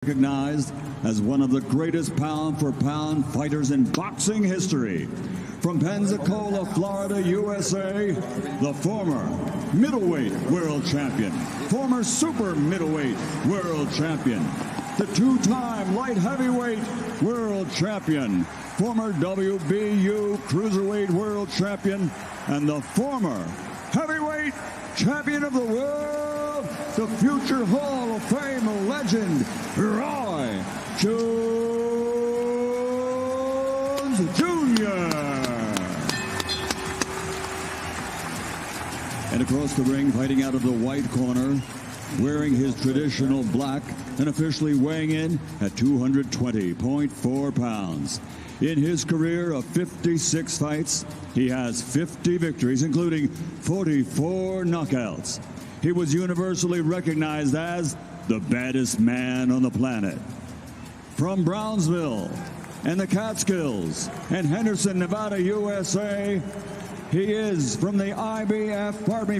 Recognized as one of the greatest pound-for-pound fighters in boxing history. From Pensacola, Florida, USA, the former middleweight world champion, former super middleweight world champion, the two-time light heavyweight world champion, former WBU cruiserweight world champion, and the former heavyweight champion of the world, the future Hall of Fame legend, Roy Josss Jr. And across the ring, fighting out of the white corner, wearing his traditional black and officially weighing in at 220.4 pounds. In his career of 56 fights, he has 50 victories, including 44 knockouts. He was universally recognized as the baddest man on the planet. From Brownsville and the Catskills and Henderson, Nevada, USA, he is from the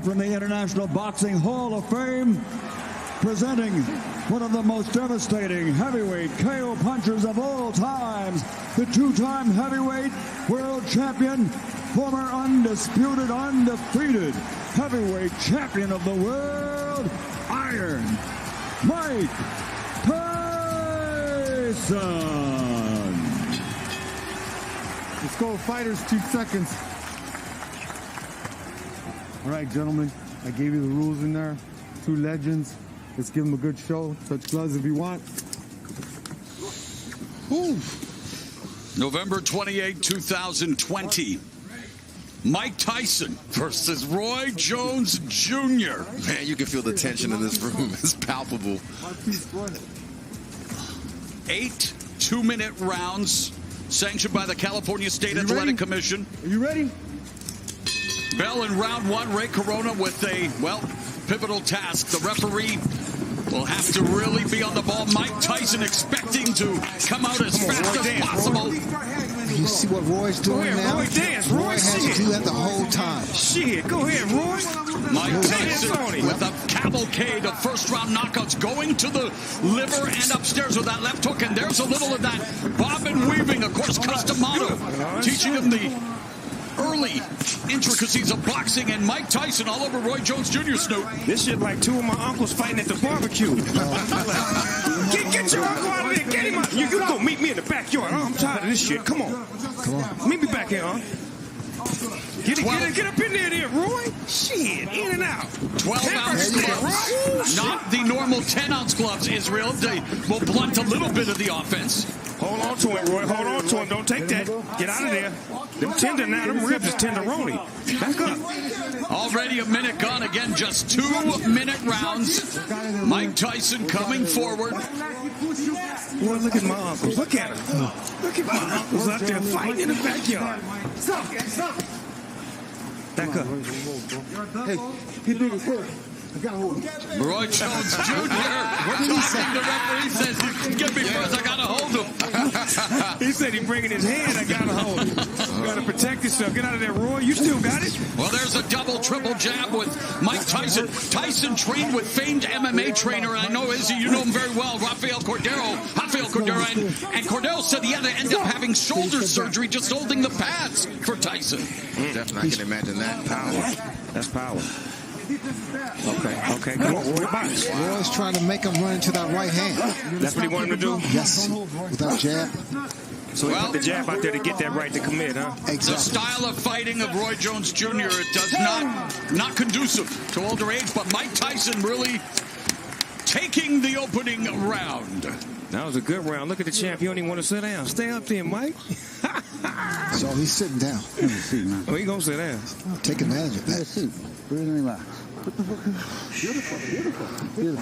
from the International Boxing Hall of Fame, presenting one of the most devastating heavyweight KO punchers of all times, the two-time heavyweight world champion, former undisputed, undefeated heavyweight champion of the world, Iron Mike Tyson. Let's go, fighters, 2 seconds. All right, gentlemen, I gave you the rules in there. 2 legends. Let's give them a good show. Touch gloves if you want. Ooh. November 28, 2020. Mike Tyson versus Roy Jones Jr. Man, you can feel the tension in this room. It's palpable. 8 two-minute rounds sanctioned by the California State Athletic Commission. Are you ready? Bell in round 1, Ray Corona with a, well, pivotal task. The referee will have to really be on the ball. Mike Tyson expecting to come out as fast as possible. You see what Roy's doing now? Roy, dance. Roy has to do that the whole time. Shit, go ahead, Roy. Mike Tyson with a cavalcade of first-round knockouts, going to the liver and upstairs with that left hook. And there's a little of that bobbin weaving, of course, Customato, teaching him the early intricacies of boxing, and Mike Tyson all over Roy Jones Jr. Snoop. This shit like 2 of my uncles fighting at the barbecue. Get your uncle out of there. Get him out. You go meet me in the backyard. I'm tired of this shit. Come on. Meet me back here, huh? Get up in there, Roy. Shit, in and out. 12-ounce gloves. Not the normal 10-ounce gloves, Israel. They will blunt a little bit of the offense. Hold on to him, Roy. Hold on to him. Don't take that. Get out of there. Them tender now. Them ribs is tenderoni. Back up. Already a minute gone. Again, just 2-minute rounds. Mike Tyson coming forward. Boy, look at my uncles. Look at them. Look at my uncles out there fighting in the backyard. Stop. Back up. Hey, get bigger first. I got hold of him. Roy Jones Jr. We're talking. The referee says, "Get me first. I gotta hold him." He said he's bringing his hand. I gotta hold him. You gotta protect yourself. Get out of there, Roy. You still got it. Well, there's a double, triple jab with Mike Tyson. Tyson trained with famed MMA trainer, and I know, Izzy, you know him very well, Rafael Cordero. And Cordero said he had to end up having shoulder surgery just holding the pads for Tyson. Definitely, I can imagine that. Power. That's power. Okay, come on, Roy. Box. Roy's trying to make him run into that right hand. That's what he wanted him to do? Yes, without jab. So he put the jab out there to get that right to commit, huh? Exactly. The style of fighting of Roy Jones Jr., it does not conducive to older age, but Mike Tyson really taking the opening round. That was a good round. Look at the champ. He don't even want to sit down. Stay up there, Mike. So he's sitting down. Oh, he gonna sit down. Take advantage of that. Beautiful,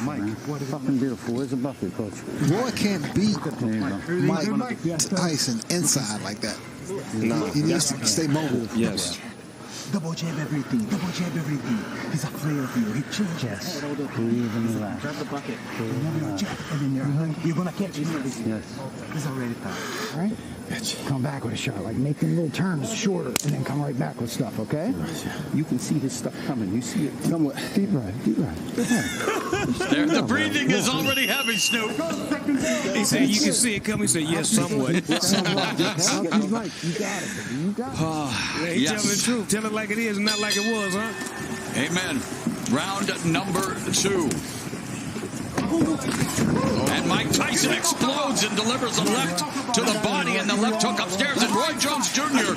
Mike. Fucking beautiful. Where's the bucket, Coach? Roy can't beat Mike Tyson inside like that. No. He needs to stay mobile. Yes. Double jab everything. Double jab everything. He's a flair for you. He chills. Yes. Breathe and relax. Grab the bucket. Remember your jab. And then you're going to catch it. Yes. He's already tired. All right? Come back with a shot. Like, make them little turns shorter and then come right back with stuff, okay? You can see this stuff coming. You see it. Come with deep breath. Deep breath. There, the breathing is already heavy, Snoop. He said, you can see it coming. He said, yes, somewhat. He's right. You got it. You got it. Yeah, he telling the truth. Tell it like it is and not like it was, huh? Amen. Round number 2. And Mike Tyson explodes and delivers a left to the body and the left hook upstairs. And Roy Jones Jr.,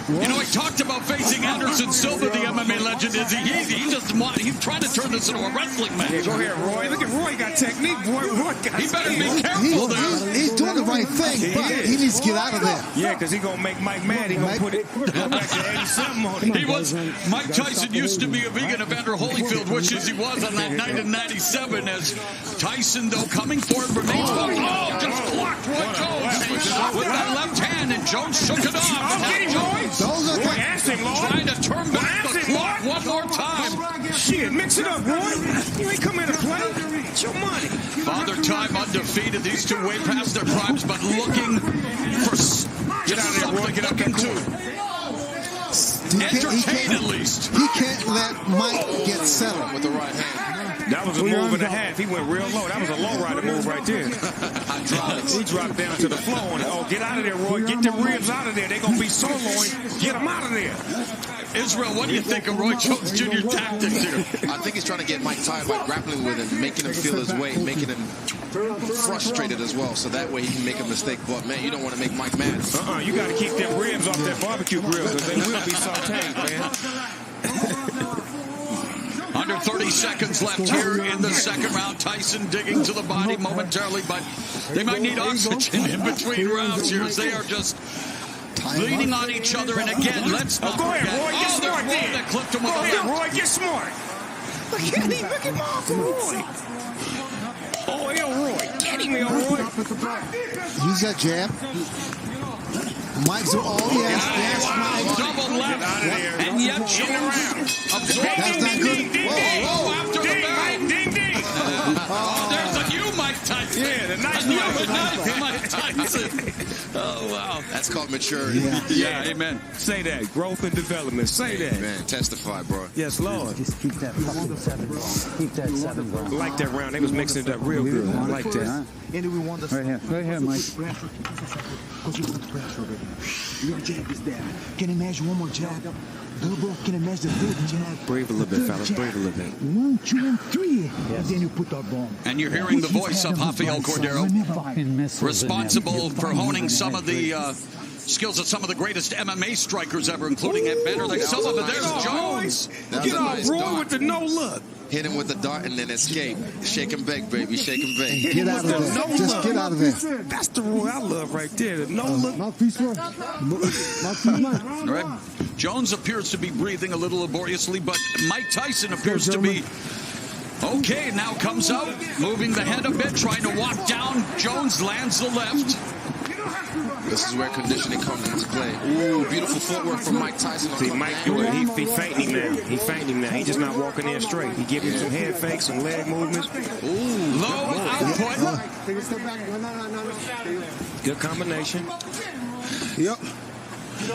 you know, he talked about facing Anderson Silva, the MMA legend. He's trying to turn this into a wrestling match. Yeah, go ahead, Roy. Look at Roy got technique, boy. Roy got He better be careful there. He's doing the right thing, but he needs to get out of there. Yeah, because he's going to make Mike mad. He's going to put it back to 87 on him. Mike Tyson used to be a vegan. Evander Holyfield wishes he was on that night in 97 as Tyson, though, coming forward, remains focused. Oh, just blocked Roy Jones with that left hand, and Jones shook it off. Roy asked him, Lord. Trying to turn back the clock one more time. Shit, mix it up, Roy. You ain't come here to play. It's your money. Father Time undefeated. These two way past their primes, but looking for just something to get into. Entertain at least. He can't let Mike get settled with the right hand. That was a move and a half. He went real low. That was a low rider move right there. He dropped down to the floor on it. Oh, get out of there, Roy. Get the ribs out of there. They're going to be soloing. Get them out of there. Israel, what do you think of Roy Jones Jr. tactics here? I think he's trying to get Mike tired by grappling with him, making him feel his weight, making him frustrated as well, so that way he can make a mistake. But, man, you don't want to make Mike mad. You got to keep them ribs off that barbecue grill because they will be sauteed, man. Under 30 seconds left here in the second round. Tyson digging to the body momentarily, but they might need oxygen in between rounds here as they are just leaning on each other. And again, let's not go forget. ahead, Roy, get smart there. That clipped him with go a ahead, left. Roy, get smart. Look at him. Look at Roy. Oh, yo, Roy. Get him, yo, Roy. Use that jab. Mike's yes, double left, and yet Jones absorbed. That's not good. Whoa, after the bell. Ding, ding. Oh, there's a new Mike Tyson. Yeah, the nice Mike Tyson. Oh, wow. That's called maturity. Yeah, amen. Say that. Growth and development. Say that. Man, testify, bro. Yes, Lord. Just keep that fucking 7 going. Keep that 7 going. I like that round. They was mixing it up real good. I like that. Right here, Mike. Because you put the pressure over there. Your jab is there. Can you measure one more jab? Double. Can you measure the third jab? Breathe a little bit, fellas. Breathe a little bit. 1, 2, and 3. And then you put that bomb. And you're hearing the voice of Rafael Cordero, responsible for honing some of the skills of some of the greatest MMA strikers ever, including Ed Benner. Like some of it. There's Jones. Get off, Roy, with the no look. Hit him with the dart and then escape. Shake and bake, baby. Shake and bake. Get out of there. Just get out of there. That's the Roy I love right there. The no look. Mouthpiece one. All right. Jones appears to be breathing a little laboriously, but Mike Tyson appears to be okay. Now comes out, moving the head a bit, trying to walk down. Jones lands the left. This is where conditioning comes into play. Ooh, beautiful footwork from Mike Tyson. See, Mike, he fainting now. He fainting now. He just not walking in straight. He giving some head fakes and leg movements. Ooh, low output. Good combination. Yep. Again,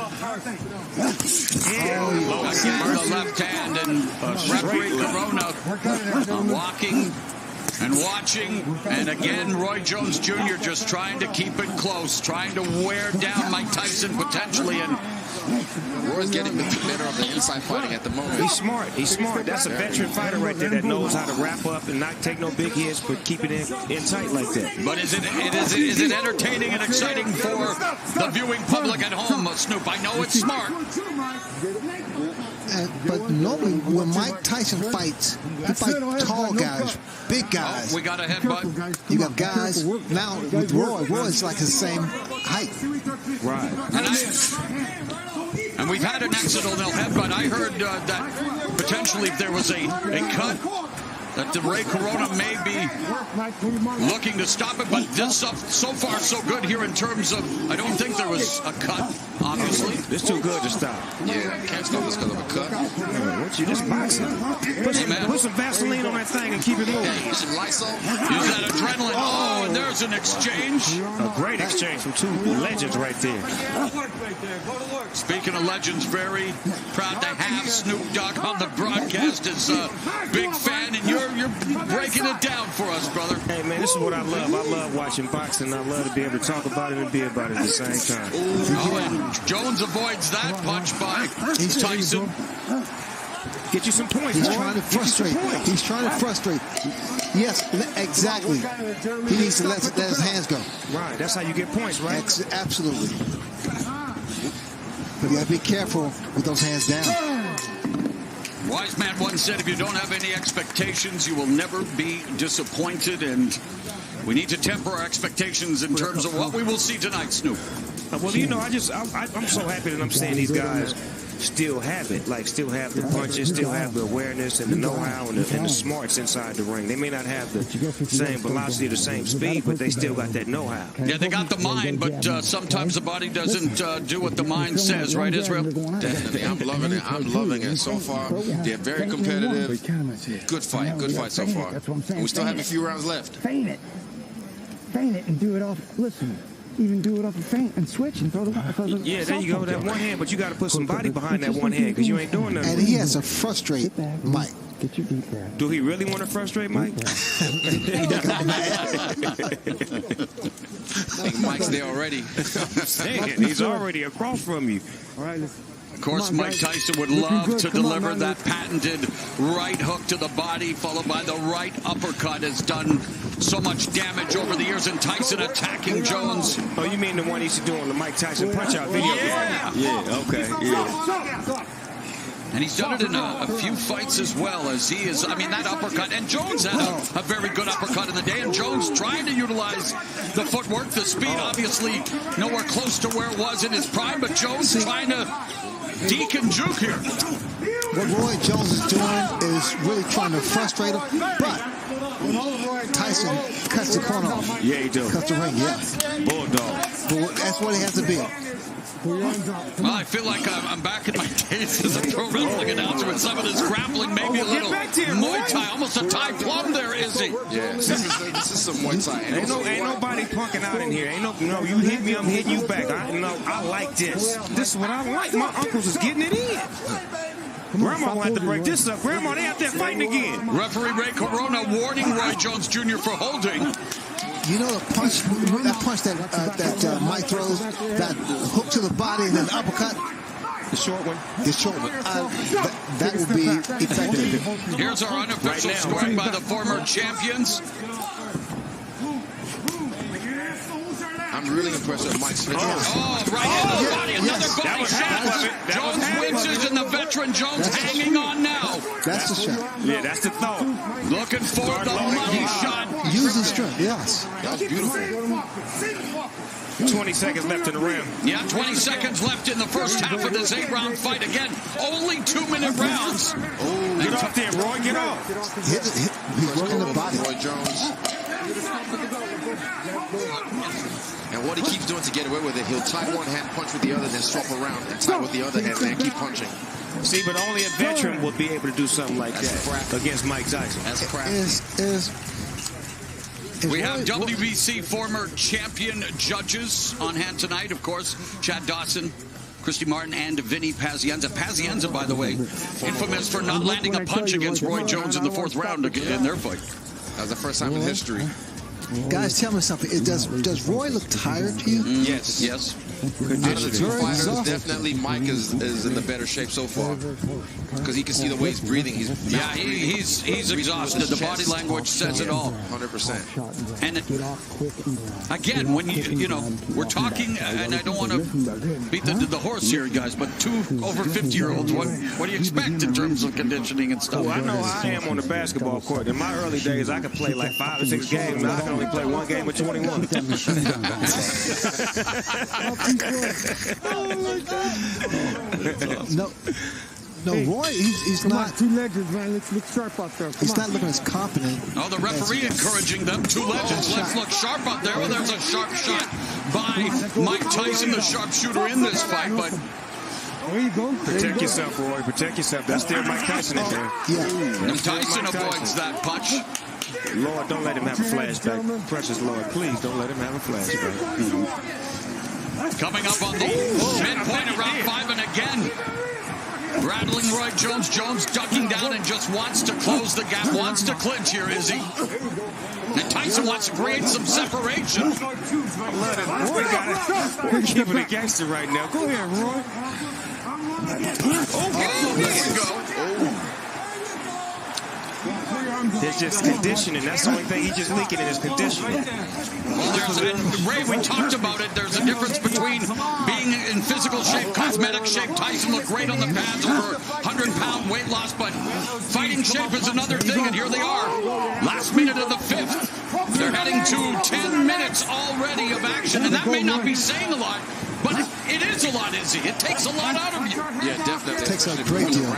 the left hand, and referee Corona walking and watching, and again, Roy Jones Jr. just trying to keep it close, trying to wear down Mike Tyson potentially, and Roy's getting the better of the inside fighting at the moment. He's smart. He's smart. That's a veteran fighter right there that knows how to wrap up and not take no big hits, but keep it in tight like that. But is it entertaining and exciting for the viewing public at home, Snoop? I know it's smart. But normally when Mike Tyson fights, he fights tall guys, big guys. Oh, we got a headbutt. You got guys now with Roy's like the same height. Right. And we've had an accidental headbutt. I heard that potentially if there was a cut, that the Ray Corona may be looking to stop it, but this so far so good here in terms of, I don't think there was a cut. obviously. It's too good to stop. Yeah, can't stop this because of a cut. What you just boxing? Put some Vaseline on that thing and keep it moving. Hey, some Lysol. Use that adrenaline. Oh, and there's an exchange. A great exchange from two legends right there. Speaking of legends, very proud to have Snoop Dogg on the broadcast as a big fan, and you're breaking it down for us, brother. Hey, man, this is what I love. I love watching boxing. I love to be able to talk about it and be about it at the same time. Oh, and Jones avoids that punch by Tyson. Get you some points. He's trying to frustrate. He's trying to frustrate. Yes, exactly. He needs to let his hands go. Right, that's how you get points, right? Absolutely. But you got to be careful with those hands down. Wise man once said, if you don't have any expectations, you will never be disappointed. And we need to temper our expectations in terms of what we will see tonight, Snoop. Well, you know, I'm so happy that I'm seeing these guys still have it, like still have the punches, still have the awareness and the know-how and the smarts inside the ring. They may not have the same velocity or the same speed, but they still got that know-how. Yeah, they got the mind, but sometimes the body doesn't do what the mind says, right, Israel? Definitely. I'm loving it. I'm loving it so far. They're very competitive. Good fight so far. We still have a few rounds left. Feint it and do it off. Listen. Even do it off a feint and switch and throw the yeah, there you go. That one hand, but you got to put some body behind that one hand because you ain't doing nothing. And he has to frustrate Mike. Get your deep breath. Do he really want to frustrate Mike? I think Mike's there already. He's already across from you. All right, let's. Of course, Mike Tyson would love to deliver that patented right hook to the body, followed by the right uppercut. Has done so much damage over the years, and Tyson attacking Jones. Oh, you mean the one he used to do on the Mike Tyson Punch-Out video? Yeah, okay, yeah. And he's done it in a few fights as well, as he is, I mean, that uppercut. And Jones had a very good uppercut in the day, and Jones trying to utilize the footwork, the speed, obviously nowhere close to where it was in his prime, but Jones trying to deke and juke here. What Roy Jones is doing is really trying to frustrate him, but Tyson cuts the corner off. Yeah, he does. Cuts the ring, yeah. Bulldog. But that's what he has to be. Well, I feel like I'm back in my days as a pro wrestling announcer with some of this grappling, maybe a little Muay Thai, almost a Thai plum there, is he? Yeah, this is some Muay Thai. Ain't nobody punking out in here. No, you hit me, I'm hitting you back. I like this. This is what I like. My uncles is getting it in. Grandma will have to break this up. Grandma, they out there fighting again. Referee Ray Corona warning Roy Jones Jr. for holding. You know the punch, that Mike throws, that hook to the body and then the uppercut? The short one? The short one. That will be effective. Here's our unofficial scoring by the former champions. I'm really impressed with Mike's finish. Oh, right into the body. Another body shot. Jones winces, and the veteran Jones hanging on now. That's the shot. Yeah, that's the thought. Looking for the money shot. Using strength, yes. That was beautiful. 20 seconds left in the round. Yeah, 20 seconds left in the first half of this 8-round fight. Again, only 2-minute rounds. Oh, get off there, Roy. Get off. He's working the body. Roy Jones. And what he keeps doing to get away with it, he'll tie one hand, punch with the other, then swap around and tie with the other hand, and keep punching. See, but only a veteran would be able to do something like that against Mike Tyson. That's crafty. We have WBC former champion judges on hand tonight, of course. Chad Dawson, Christy Martin, and Vinny Pazienza. Pazienza, by the way, infamous for not landing a punch against Roy Jones in the 4th round in their fight. That was the first time in history. Guys, tell me something. Does Roy look tired to you? Yes. Out of the two fighters, definitely Mike is in the better shape so far. Because he can see the way he's breathing. He's exhausted. The body language says it all. 100%. And again, when you know, we're talking, and I don't want to beat the horse here, guys, but 2 over 50-year-olds, what do you expect in terms of conditioning and stuff? Well, I know how I am on the basketball court. In my early days, I could play like 5 or 6 games. Now I can only play 1 game of 21. No. No, Roy, he's Come not. on, two legends, man. Let's look sharp out there. He's not looking as confident. Oh, the referee encouraging them. Two legends. Let's look sharp out there. Well, there's a sharp shot by Mike Tyson, the sharpshooter in this fight. But there you go. Protect yourself, Roy. Protect yourself. That's still Mike Tyson in there. Yeah. and Tyson avoids that punch. Lord, don't let him have a flashback. Precious Lord, please don't let him have a flashback. Coming up on the midpoint of round 5, and again, rattling Roy Jones. Jones ducking down and just wants to close the gap, wants to clinch here, Izzy. And Tyson wants to create some separation. Roy got it. We're keeping it gangster right now. Go ahead, Roy. Oh, there you go. There's just conditioning. That's the only thing he's just leaking in his conditioning. Well, Ray, we talked about it. There's a difference between being in physical shape, cosmetic shape. Tyson looked great on the pads over 100-pound weight loss, but fighting shape is another thing, and here they are. Last minute of the 5th. They're heading to 10 minutes already of action, and that may not be saying a lot, but it is a lot, Izzy. It takes a lot out of you. Yeah, definitely. It takes a great deal.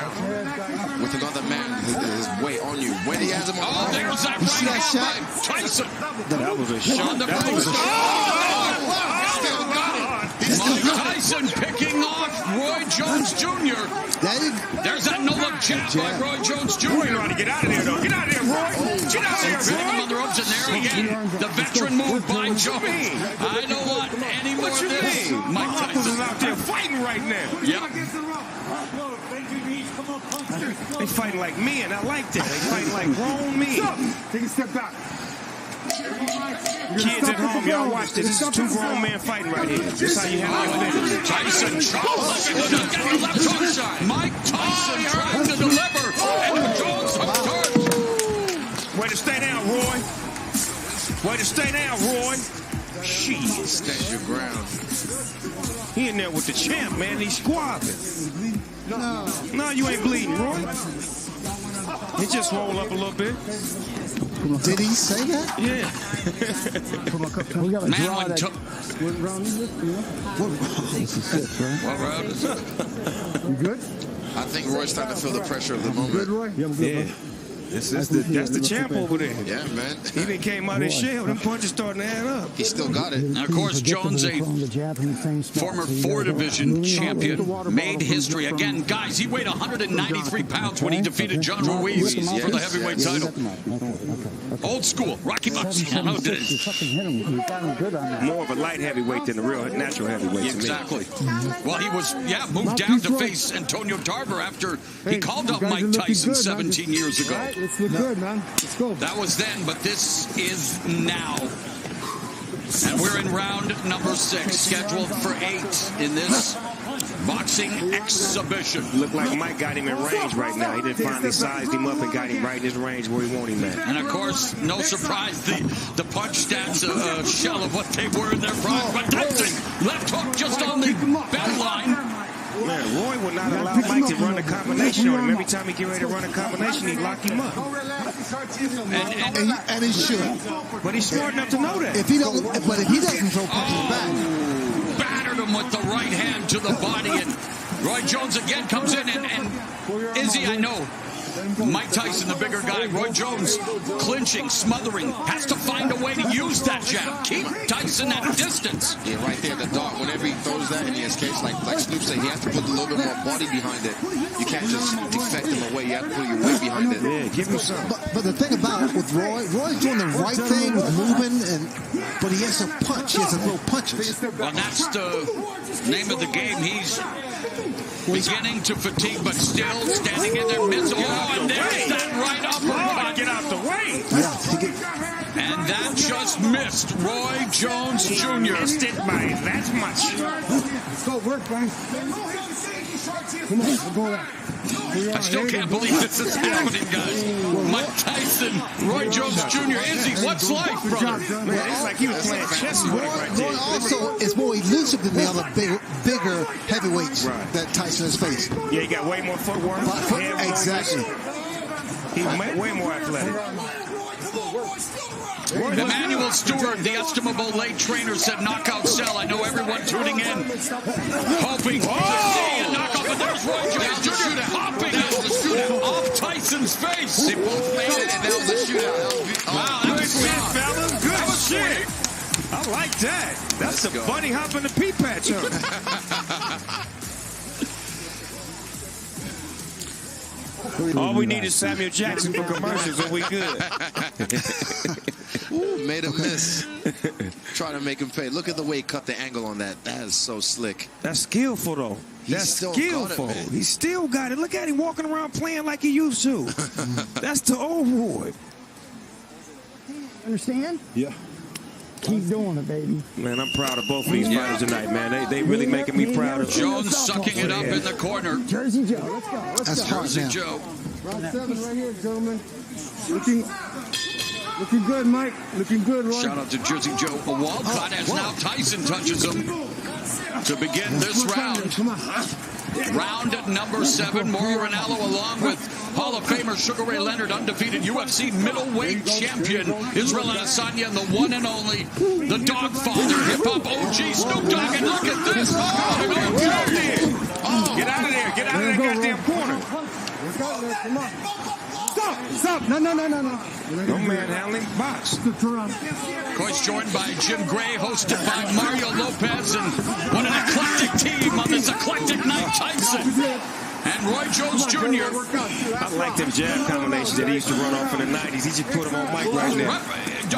With another man, his weight on you. When he has him on. Oh, there's that right hand by Tyson. That was a shot. On the face. Still got it. Mike Tyson picking off Roy Jones Jr. There's that no-look jab by Roy Jones Jr. Roy, you ought to get out of there, though. Get out of there, Roy. Get out of there, Hitting him on the ropes, and there again, the veteran move by Jones. I don't want any more of this. Mike My uncles is out there fighting right now. Yep. They fighting like men. I like that. They fighting like grown men. Take a step back. Kids at home, y'all watch this. This is two grown men fighting right here. This is how you handle your business. Tyson Charles getting the left hook shot. Mike Tyson trying to deliver, and Jones hooked hard. Way to stay down, Roy. Way to stay down, Roy. Jeez. Stand your ground. He in there with the champ, man. He's squabbling. No, you ain't bleeding, Roy. He just rolled up a little bit. Did he say that? Yeah. We got a Man, draw when that. What round is this? This is 6, right? What round is it? You good? I think Roy's starting to feel the pressure of the Good, moment. Roy? Yeah, I'm good, Yeah. That's the champ over there. Yeah, man. He done came out his shell. Them punches starting to add up. He still got it. And of course, Jones, a former 4-division champion, made history. Again, guys, he weighed 193 pounds when he defeated John Ruiz for the heavyweight title. Old school, Rocky Marciano did it. More of a light heavyweight than a real natural heavyweight to me. Exactly. Well, he was, moved down to face Antonio Tarver after he called up Mike Tyson 17 years ago. Let's look good, man. Let's go. That was then, but this is now. And we're in round number 6, scheduled for 8 in this boxing exhibition. Look like Mike got him in range right now. He done finally sized him up and got him right in his range where he want him at. And of course, no surprise, the punch stats a shell of what they were in their prime. But Tyson, left hook just on the bell line. Man, Roy would not allow Mike to run a combination on him. Every time he get ready to run a combination, he'd lock him up. And he should. But he's smart enough to know that. If he doesn't throw punches back. Battered him with the right hand to the body, and Roy Jones again comes in, and Izzy, I know, Mike Tyson, the bigger guy, Roy Jones clinching, smothering, has to find a way to use that jab. Keep Tyson at distance. Yeah, right there, the dart. Whenever he throws that, in his case, like Snoop said, he has to put a little bit more body behind it. You can't just defect him away. You have to put your weight behind it. Yeah, give him some. But the thing about it with Roy's doing the right thing with moving, but he has to punch. He has to throw punches. Well, that's the name of the game. He's beginning to fatigue, but still standing in there midst. Oh, and there's that right uppercut. Get out the way. And that just missed Roy Jones Jr. Missed it by that much. Let's go, work, man. Come on, we'll go there. I still can't believe this is happening, guys. Mike Tyson, Roy Jones Jr. Izzy, what's life, brother? Man, it's like he was playing chess with him right there. Roy also is more elusive than the other bigger heavyweights that Tyson has faced. Yeah, he got way more footwork. Exactly. He's way more athletic. Emmanuel Stewart, the estimable late trainer, said knockout sell. I know everyone tuning in, hoping to see a knockout, but there's Roy Jones Jr. popping it off Tyson's face. They both made it, and that was a shootout. Wow, that was Good shit, fellas. Good shit. I like that. That's the bunny hop in the pea patch, huh? All we need is Samuel Jackson for commercials, and we good. Ooh, made a miss. Trying to make him pay. Look at the way he cut the angle on that. That is so slick. That's skillful, though. That's skillful. He still got it. Look at him walking around playing like he used to. That's the old Roy. Understand? Yeah. Keep doing it, baby. Man, I'm proud of both of these fighters tonight, man. They really making me proud of Jones sucking it up in the corner. Jersey Joe, let's go. That's hard, Jersey man. Joe. Round 7 right here, gentlemen. Looking good, Mike. Looking good, Roy. Shout out to Jersey Joe. A Walcott as now Tyson touches him to begin this round. Come on. Round at number 7. Mauro Ranallo along with Hall of Famer Sugar Ray Leonard, undefeated UFC middleweight champion Israel Adesanya, and the one and only, the Dogfather, hip-hop OG Snoop Dogg. And look at this. Get out of there. Get out of that goddamn corner. Come on. Stop. No. No manhandling box. Of course, joined by Jim Gray, hosted by Mario Lopez, and what an eclectic team on this eclectic night. Tyson and Roy Jones Jr. I like them jab combinations that he used to run off in the 90s. He just put them on Mike right now.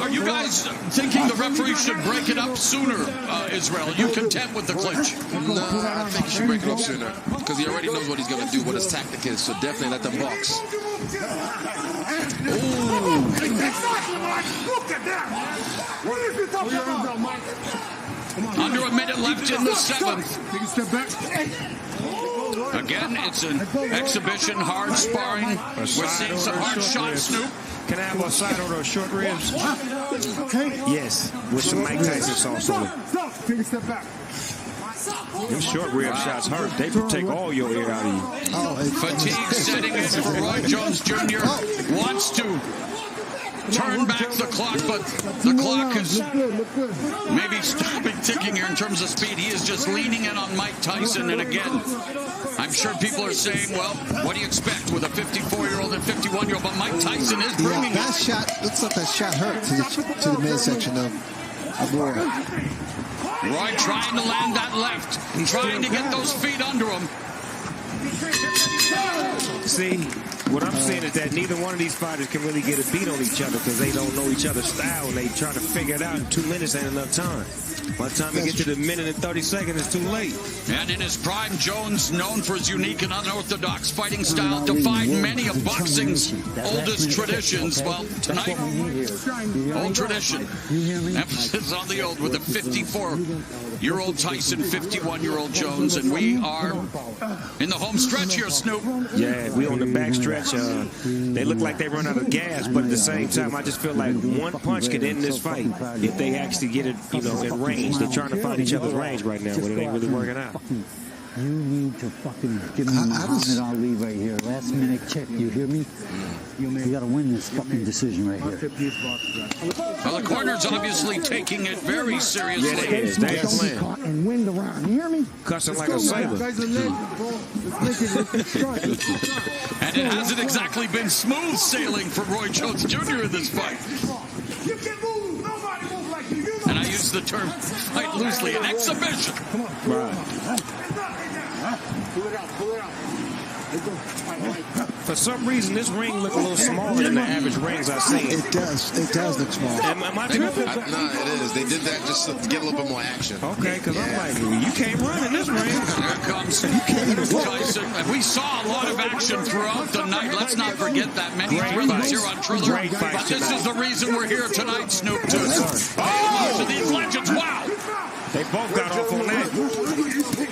Are you guys thinking the referee should break it up sooner, Israel? Are you content with the clinch? No, I think he should break it up sooner because he already knows what he's going to do, what his tactic is. So definitely let them box. Ooh. Look at that. What is it talking about, Mike? Under a minute left in the 7th. Take a step back. Again, it's an exhibition, hard sparring. We're seeing some hard shots, Snoop. Can I have a side order of short ribs? Okay. Yes, with some Mike Tyson sauce on it. Stop. Take a step back. Them short rib shots hurt. They take all your air out of you. Fatigue setting in for Roy Jones Jr. Wants to turn back the clock, but the clock is maybe stopping ticking here in terms of speed. He is just leaning in on Mike Tyson, and again, I'm sure people are saying, well, what do you expect with a 54-year-old and 51-year-old? But Mike Tyson is bringing that shot, looks like that shot hurt to the midsection of Roy. Roy trying to land that left, trying to get those feet under him. See, what I'm saying is that neither one of these fighters can really get a beat on each other because they don't know each other's style, and they trying to figure it out in 2 minutes ain't enough time. By the time you get to the minute and 30 seconds, it's too late. And in his prime, Jones, known for his unique and unorthodox fighting style, defied many of boxing's oldest traditions. Well, tonight, old tradition. Emphasis on the old with a 54-year-old Tyson, 51-year-old Jones, and we are in the home stretch here, Snoop. Yeah, we on the back stretch. They look like they run out of gas, but at the same time, I just feel like one punch could end this fight if they actually get it, in range. They're trying to find each other's range right now, but it ain't really working out. You need to fucking give me Muhammad Ali right here. Last minute check. You hear me? You got to win this fucking decision right here. Well, the corner's obviously taking it very seriously. Yeah, it is. They playing. And win the round. You hear me? Cussing like a sailor. And it hasn't exactly been smooth sailing for Roy Jones Jr. in this fight. And I use the term fight loosely, an exhibition. Right. For some reason, this ring look a little smaller than the average rings I've seen. It does look small. Am I tripping? No, it is. They did that just to get a little bit more action. Okay, because I'm like, you can't run in this ring. Here comes Tyson. And we saw a lot of action throughout the night. Let's not forget that many thrillers here on Triller. But this is the reason we're here tonight, Snoop, to these legends. Wow. They both got off on that.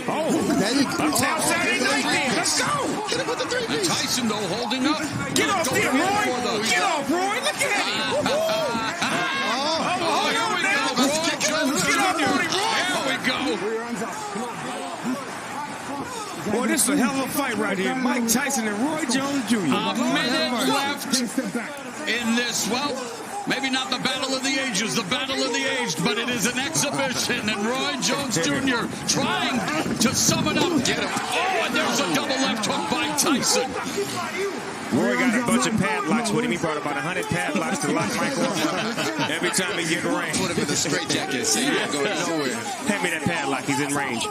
Uptown Saturday night then. Let's go. Get him with the 3 piece. Tyson, though, holding up. Get off there, Roy. Get off, Roy. Look at him. Here we go. Roy Jones. Get off, Roy. Here we go. Boy, this is a hell of a fight right here. Mike Tyson and Roy Jones Jr. A minute left in this. Well, Maybe not the battle of the ages, the battle of the aged, but it is an exhibition. And Roy Jones Jr. trying to sum it up. Get him. Oh, and there's a double left hook by Tyson. Roy got a bunch of padlocks with him. He brought about 100 padlocks to lock Mike off every time he get in range. Put him in the straitjacket, so he ain't going nowhere. Hand me that padlock. He's in range.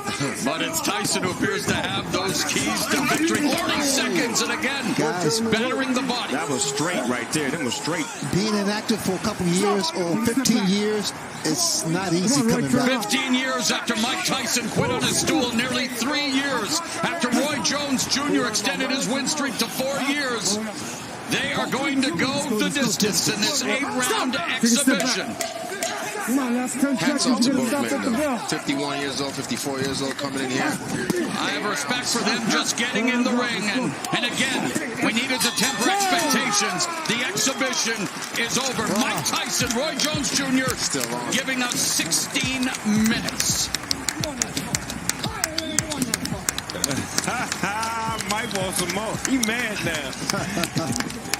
But it's Tyson who appears to have those keys to victory. 30 seconds, and again, Guys, battering the body. That was straight right there. That was straight. being inactive for a couple years or 15 years, it's not easy coming back. 15 years after Mike Tyson quit on his stool, nearly 3 years after Roy Jones Jr. extended his win streak to 4 years. They are going to go the distance in this 8-round exhibition. Hats off to both men, though. 51 years old, 54 years old, coming in here. I have respect for them just getting in the ring. And again, we needed to temper expectations. The exhibition is over. Mike Tyson, Roy Jones Jr. Still on. Giving us 16 minutes. Mike wants some more. He mad now.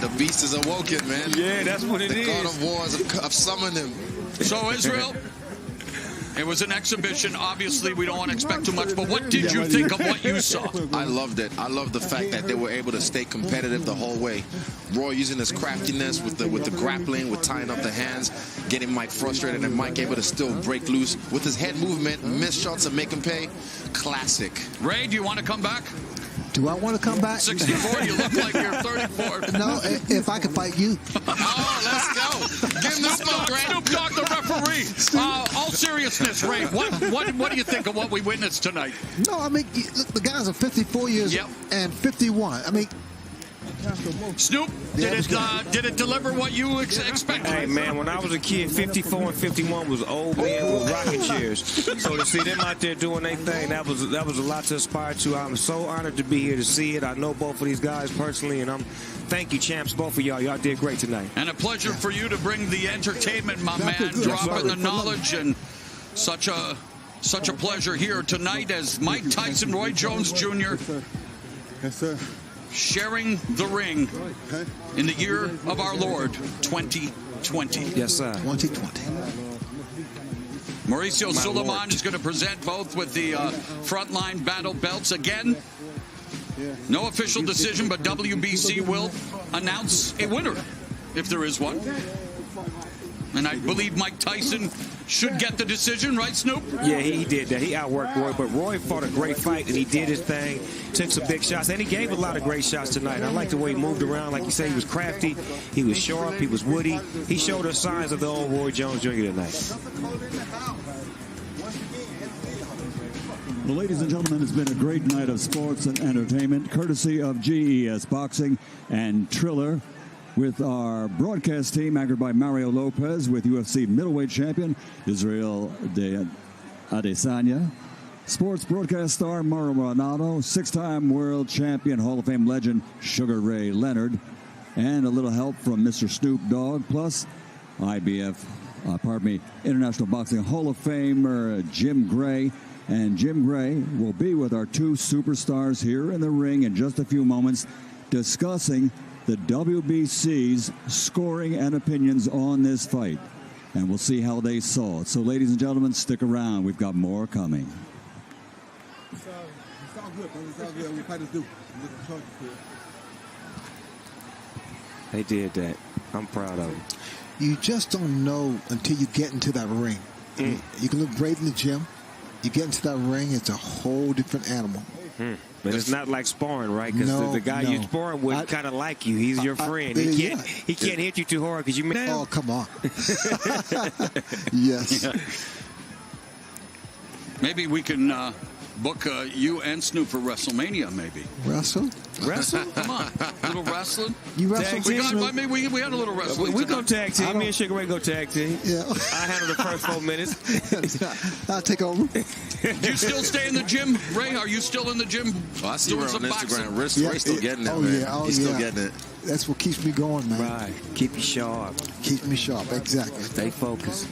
The beast is awoken, man. Yeah, that's what it is. The God of wars have summoned him. So, Israel, it was an exhibition. Obviously, we don't want to expect too much, but what did you think of what you saw? I loved it. I loved the fact that they were able to stay competitive the whole way. Roy using his craftiness with the grappling, with tying up the hands, getting Mike frustrated, and Mike able to still break loose with his head movement, miss shots and make him pay. Classic. Ray, do you want to come back? Do I want to come back? 64, you look like you're 34. No, if I could fight you. Oh, let's go. Give him the smoke, Ray. Snoop Dogg, the referee. All seriousness, Ray, what do you think of what we witnessed tonight? No, I mean, look, the guys are 54 years and 51. I mean, Snoop, did it deliver what you expected? Hey, man, when I was a kid, 54 and 51 was old men with rocking chairs. So to see them out there doing their thing, that was a lot to aspire to. I'm so honored to be here to see it. I know both of these guys personally, and thank you, champs, both of y'all. Y'all did great tonight. And a pleasure for you to bring the entertainment, my man, dropping the knowledge, and such a pleasure here tonight as Mike Tyson, Roy Jones Jr. Yes, sir. sharing the ring in the year of our Lord, 2020. Yes, sir. 2020. Mauricio Suleiman is going to present both with the frontline battle belts again. No official decision, but WBC will announce a winner, if there is one. And I believe Mike Tyson should get the decision, right, Snoop? Yeah, he did that. He outworked Roy, but Roy fought a great fight, and he did his thing, took some big shots, and he gave a lot of great shots tonight. I like the way he moved around. Like you said, he was crafty, he was sharp, he was woody. He showed us signs of the old Roy Jones Jr. tonight. Well, ladies and gentlemen, it's been a great night of sports and entertainment, courtesy of GES Boxing and Triller, with our broadcast team anchored by Mario Lopez, with UFC middleweight champion Israel Adesanya, sports broadcast star Mauro Ronaldo, 6-time world champion Hall of Fame legend Sugar Ray Leonard, and a little help from Mr. Snoop Dogg, plus International Boxing Hall of Famer Jim Gray. And Jim Gray will be with our two superstars here in the ring in just a few moments, discussing the WBC's scoring and opinions on this fight. And we'll see how they saw it. So, ladies and gentlemen, stick around. We've got more coming. It's all good, bro. It's all good. We fighters do. They did that. I'm proud of them. You just don't know until you get into that ring. You can look great in the gym. You get into that ring, it's a whole different animal. But it's not like sparring, right? Because the guy you're sparring with kind of like you. He's your friend. He can't hit you too hard because you may. Oh, come on. Yes. Maybe we can book you and Snoop for WrestleMania, maybe. Wrestle? Wrestle? Come on. A little wrestling? You wrestle? We had a little wrestling. We go tag team. Me and Sugar Ray go tag team. Yeah. I handle the first 4 minutes. I'll take over. Do you still stay in the gym, Ray? Are you still in the gym? Oh, I see doing Ray some on boxing? Instagram. Ray's still getting it, man. He's still getting it. That's what keeps me going, man. Right. Keep you sharp. Keep me sharp, exactly. Stay focused.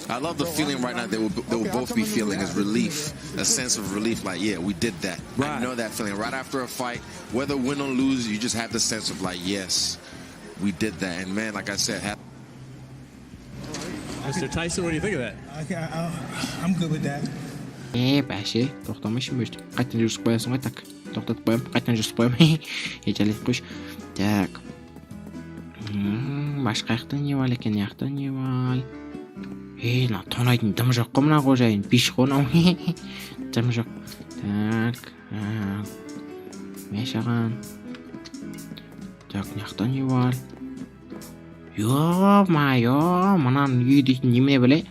I love the feeling right now they will both be feeling is relief, a sense of relief, like, yeah, we did that. Right. I know that feeling. Right after a fight, whether win or lose, you just have the sense of like, yes, we did that. And man, like I said, Mr. Tyson, what do you think of that? I'm good with that. Бааши. Тоқтамайшин байж. Гайтан жирсэх байсан гой так. Тоқтоод боём. Гайтан жирсэх боём. Хийж алихгүй ш. Так. Маш гайхтан яваал екен яхтан яваал. На тонойд нь дамжах гомнаагүй жаа биш гоноо. Дамжах. Так. Мэшагаан. Так яхтан яваал. Ёо манаа юуд нэмнэ бэлээ.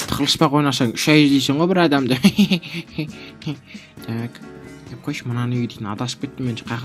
Тахласпаг унаасан шайдийсэн го бра адамд. Так. Якош манаа юуд надаас битмэн гайхаа